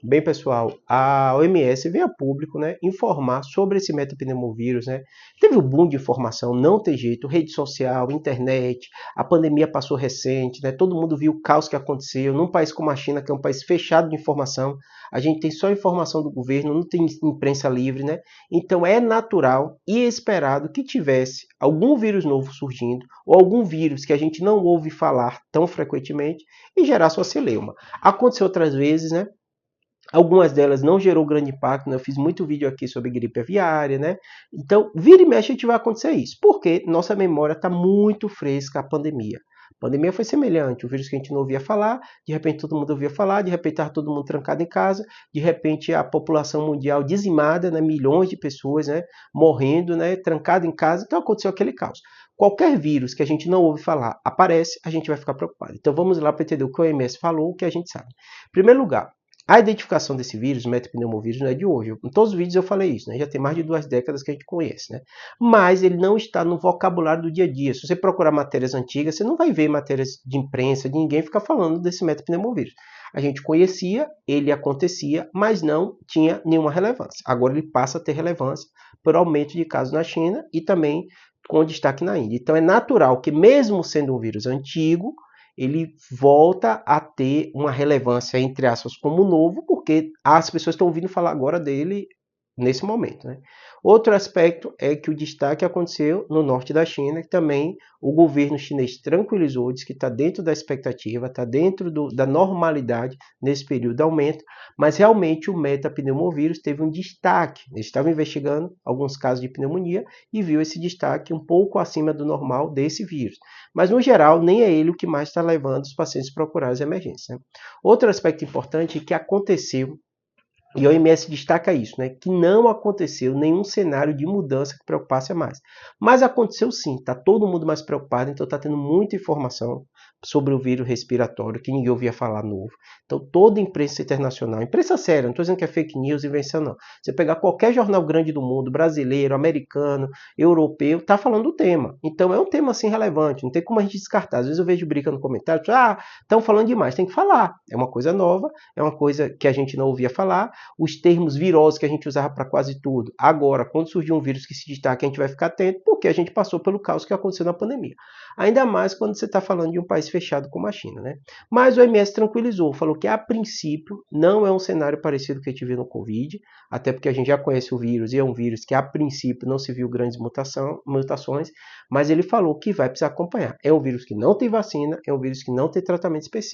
Bem, pessoal, a OMS veio a público, né, informar sobre esse metapneumovírus, né? Teve um boom de informação, não tem jeito, rede social, internet, a pandemia passou recente, né? Todo mundo viu o caos que aconteceu. Num país como a China, que é um país fechado de informação, a gente tem só informação do governo, não tem imprensa livre, né? Então é natural e esperado que tivesse algum vírus novo surgindo, ou algum vírus que a gente não ouve falar tão frequentemente e gerar sua celeuma. Aconteceu outras vezes, né? Algumas delas não gerou grande impacto, né? Eu fiz muito vídeo aqui sobre gripe aviária, né? Então, vira e mexe a gente vai acontecer isso. Porque nossa memória está muito fresca a pandemia. A pandemia foi semelhante, o vírus que a gente não ouvia falar, de repente todo mundo ouvia falar, de repente estava todo mundo trancado em casa, de repente a população mundial dizimada, né? Milhões de pessoas, né? Morrendo, né? Trancado em casa, então aconteceu aquele caos. Qualquer vírus que a gente não ouve falar aparece, a gente vai ficar preocupado. Então vamos lá para entender o que o OMS falou, o que a gente sabe. Em primeiro lugar, a identificação desse vírus, o metapneumovírus, não é de hoje. Em todos os vídeos eu falei isso, né? Já tem mais de 2 décadas que a gente conhece, né? Mas ele não está no vocabulário do dia a dia. Se você procurar matérias antigas, você não vai ver matérias de imprensa, de ninguém ficar falando desse metapneumovírus. A gente conhecia, ele acontecia, mas não tinha nenhuma relevância. Agora ele passa a ter relevância por aumento de casos na China e também com destaque na Índia. Então é natural que, mesmo sendo um vírus antigo, ele volta a ter uma relevância, entre aspas, como novo, porque as pessoas estão ouvindo falar agora dele nesse momento, né? Outro aspecto é que o destaque aconteceu no norte da China, que também o governo chinês tranquilizou, diz que está dentro da expectativa, está dentro da normalidade nesse período de aumento, mas realmente o metapneumovírus teve um destaque. Eles estavam investigando alguns casos de pneumonia e viu esse destaque um pouco acima do normal desse vírus. Mas, no geral, nem é ele o que mais está levando os pacientes a procurar as emergências, né? Outro aspecto importante é que aconteceu, e a OMS destaca isso, né, que não aconteceu nenhum cenário de mudança que preocupasse mais. Mas aconteceu sim, está todo mundo mais preocupado, então está tendo muita informação sobre o vírus respiratório que ninguém ouvia falar novo. Então toda a imprensa internacional, imprensa séria, não estou dizendo que é fake news, invenção não. Você pegar qualquer jornal grande do mundo, brasileiro, americano, europeu, está falando do tema. Então é um tema assim relevante, não tem como a gente descartar. Às vezes eu vejo briga no comentário, estão falando demais, tem que falar. É uma coisa nova, é uma coisa que a gente não ouvia falar. Os termos viroses que a gente usava para quase tudo. Agora, quando surgir um vírus que se destaca, a gente vai ficar atento, porque a gente passou pelo caos que aconteceu na pandemia. Ainda mais quando você está falando de um país fechado como a China, né? Mas o OMS tranquilizou, falou que a princípio não é um cenário parecido com o que a gente viu no Covid, até porque a gente já conhece o vírus e é um vírus que a princípio não se viu grandes mutações, mas ele falou que vai precisar acompanhar. É um vírus que não tem vacina, é um vírus que não tem tratamento específico.